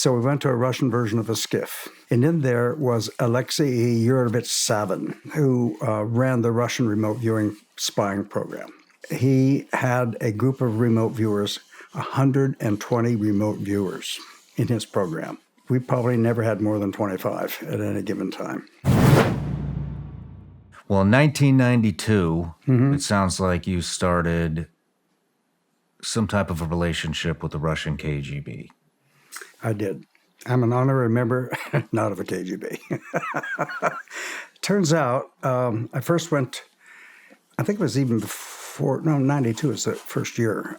So we went to a Russian version of a skiff. And in there was Alexei Yurovich Savin, who ran the Russian remote viewing spying program. He had a group of remote viewers, 120 remote viewers in his program. We probably never had more than 25 at any given time. Well, in 1992, it sounds like you started some type of a relationship with the Russian KGB. I did. I'm an honorary member, not of the KGB. Turns out, I first went, I think it was even before, 92 is the first year.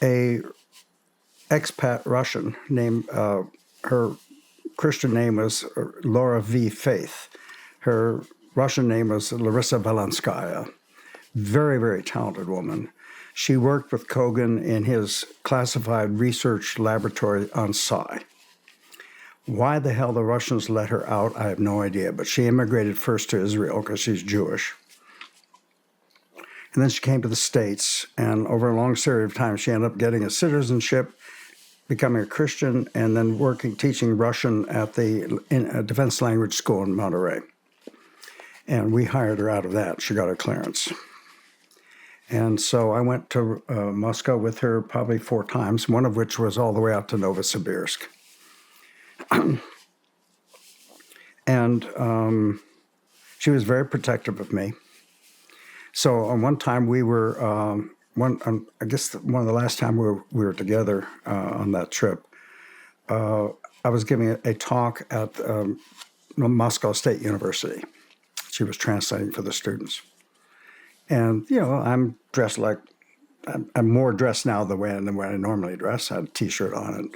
A expat Russian named, her Christian name was Laura V. Faith. Her Russian name was Larissa Valenskaya. Very, very talented woman. She worked with Kogan in his classified research laboratory on psi. Why the hell the Russians let her out, I have no idea, but she immigrated first to Israel because she's Jewish. And then she came to the States, and over a long series of time, she ended up getting a citizenship, becoming a Christian, and then teaching Russian at the Defense Language School in Monterey. And we hired her out of that. She got her clearance. And so I went to Moscow with her probably 4 times, one of which was all the way out to Novosibirsk. And she was very protective of me. So on one time we were, I guess one of the last time we were together on that trip, I was giving a talk at Moscow State University. She was translating for the students. And, you know, I'm dressed like, I'm more dressed now than the way I normally dress. I had a T-shirt on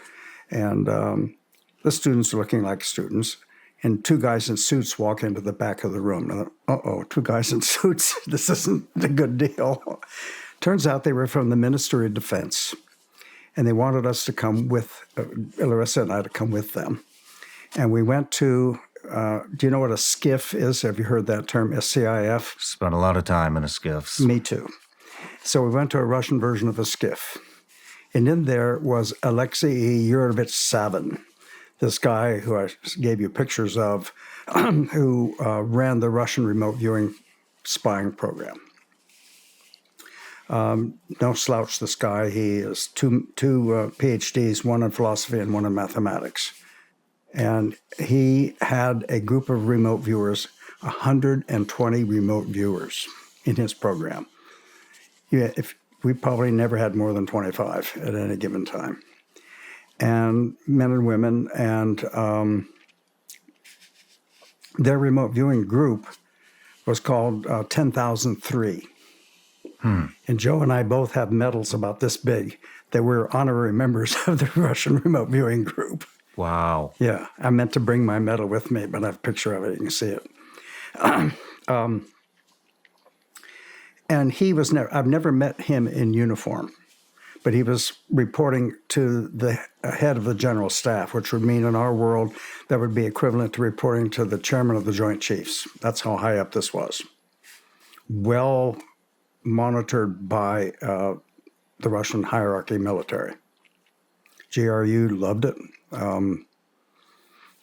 and the students are looking like students. And 2 guys in suits walk into the back of the room. And uh-oh, 2 guys in suits. This isn't a good deal. Turns out they were from the Ministry of Defense. And they wanted us to come with, Larissa and I to come with them. And we went to, do you know what a skiff is? Have you heard that term, SCIF? Spent a lot of time in a skiff. Me too. So we went to a Russian version of a skiff. And in there was Alexei Yurovich Savin, this guy who I gave you pictures of, who ran the Russian remote viewing spying program. No slouch, this guy. He has two PhDs, one in philosophy and one in mathematics. And he had a group of remote viewers, 120 remote viewers in his program. Yeah, we probably never had more than 25 at any given time. And men and women, and their remote viewing group was called 10,003. And Joe and I both have medals about this big that we're honorary members of the Russian remote viewing group. Wow. Yeah, I meant to bring my medal with me, but I have a picture of it. You can see it. And he was I've never met him in uniform, but he was reporting to the head of the general staff, which would mean in our world that would be equivalent to reporting to the chairman of the Joint Chiefs. That's how high up this was. Well monitored by the Russian hierarchy military. GRU loved it.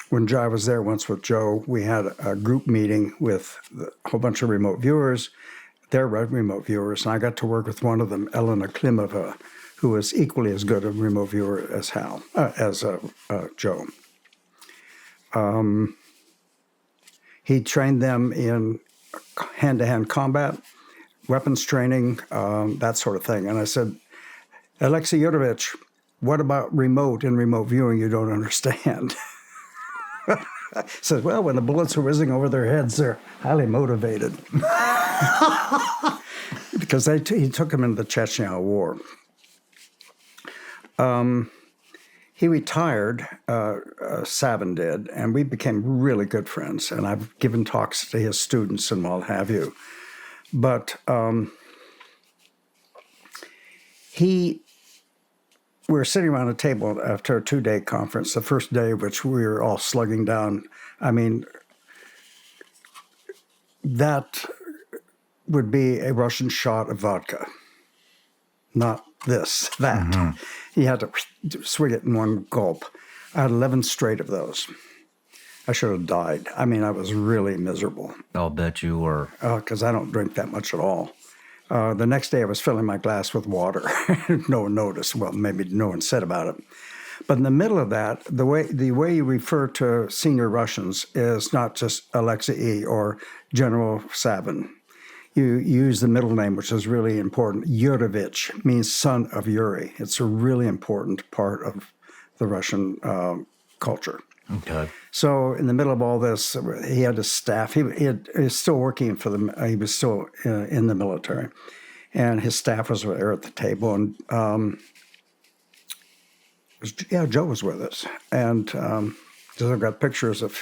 When I was there once with Joe, we had a group meeting with a whole bunch of remote viewers, their remote viewers, and I got to work with one of them, Elena Klimova, who was equally as good a remote viewer as Joe. He trained them in hand-to-hand combat, weapons training, that sort of thing. And I said, Alexei Yurovich, what about remote and remote viewing you don't understand? He says, well, when the bullets are whizzing over their heads, they're highly motivated. Because he took them into the Chechnya War. He retired, Savin did, and we became really good friends. And I've given talks to his students and what have you. But we were sitting around a table after a 2-day conference, the first day of which we were all slugging down. I mean, that would be a Russian shot of vodka, not this, that. You had to swig it in one gulp. I had 11 straight of those. I should have died. I mean, I was really miserable. I'll bet you were. Because I don't drink that much at all. The next day I was filling my glass with water. No one noticed. Well, maybe no one said about it. But in the middle of that, the way you refer to senior Russians is not just Alexei or General Sabin. You use the middle name, which is really important. Yurevich means son of Yuri. It's a really important part of the Russian culture. Okay. So in the middle of all this, he had his staff. He was still working for them. He was still in the military. And his staff was there at the table. And Joe was with us. And so I've got pictures of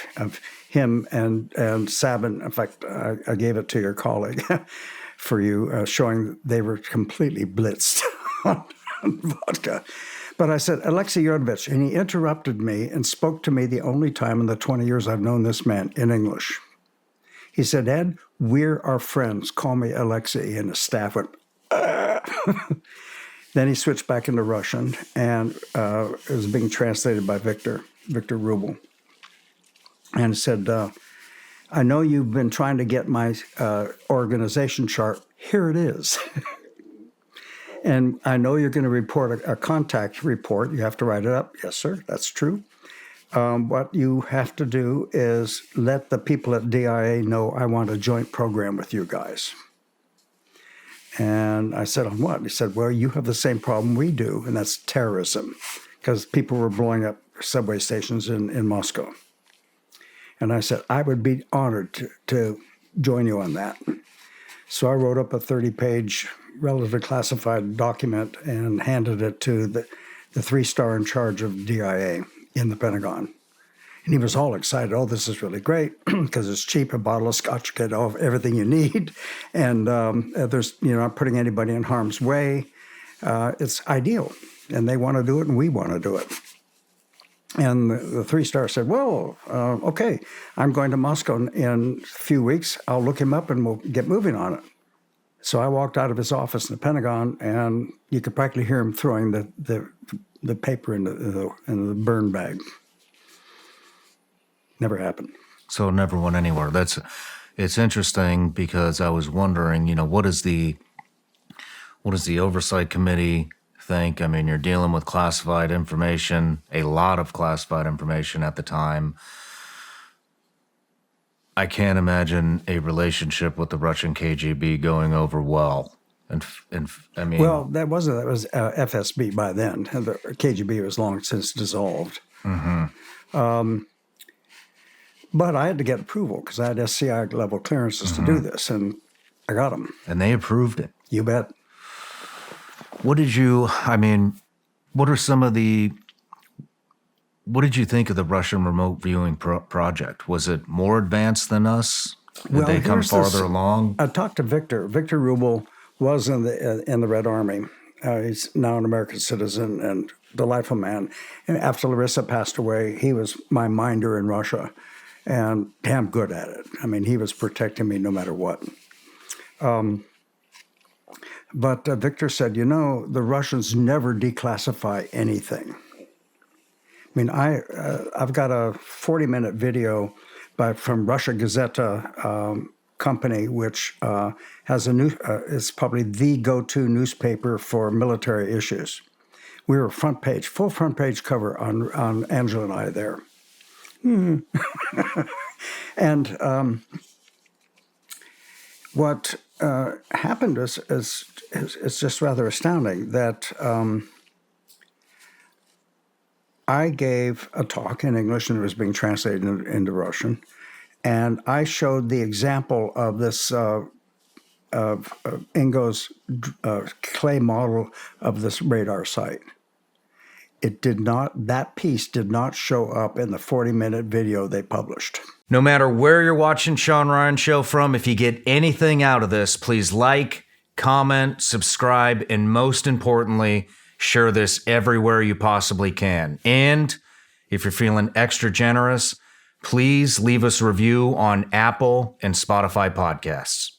him and Sabin. In fact, I gave it to your colleague for you, showing they were completely blitzed on vodka. But I said, Alexei Yurevich, and he interrupted me and spoke to me the only time in the 20 years I've known this man in English. He said, Ed, we're our friends. Call me Alexei. And the staff went, Then he switched back into Russian, and it was being translated by Victor Rubel. And said, I know you've been trying to get my organization chart. Here it is. And I know you're going to report a contact report. You have to write it up. Yes, sir, that's true. What you have to do is let the people at DIA know I want a joint program with you guys. And I said, on what? He said, well, you have the same problem we do, and that's terrorism, because people were blowing up subway stations in Moscow. And I said, I would be honored to join you on that. So I wrote up a 30-page, relatively classified document and handed it to the 3-star in charge of DIA in the Pentagon. And he was all excited. Oh, this is really great because it's cheap. A bottle of scotch, you get everything you need. And there's, not putting anybody in harm's way. It's ideal. And they want to do it and we want to do it. And the 3-star said, well, okay, I'm going to Moscow in a few weeks. I'll look him up and we'll get moving on it. So I walked out of his office in the Pentagon, and you could practically hear him throwing the paper in the burn bag. Never happened. So it never went anywhere. It's interesting because I was wondering, what does the oversight committee think? I mean, you're dealing with classified information, a lot of classified information at the time. I can't imagine a relationship with the Russian KGB going over well. And I mean, well, that was FSB by then. The KGB was long since dissolved. Mm-hmm. But I had to get approval because I had SCI level clearances to do this, and I got them. And they approved it. You bet. What did you think of the Russian remote viewing project? Was it more advanced than us? Did they come farther along? I talked to Victor. Victor Rubel was in the Red Army. He's now an American citizen and delightful man. And after Larissa passed away, he was my minder in Russia and damn good at it. I mean, he was protecting me no matter what. But Victor said, the Russians never declassify anything. I mean, I've got a 40-minute video from Russia Gazeta company, which has is probably the go-to newspaper for military issues. We were full front page cover on Angela and I there. And what happened is just rather astounding that I gave a talk in English and it was being translated into Russian, and I showed the example of this of Ingo's clay model of this radar site. That piece did not show up in the 40-minute video they published. No matter where you're watching Shawn Ryan Show from, if you get anything out of this, please like, comment, subscribe, and most importantly, share this everywhere you possibly can. And if you're feeling extra generous, please leave us a review on Apple and Spotify podcasts.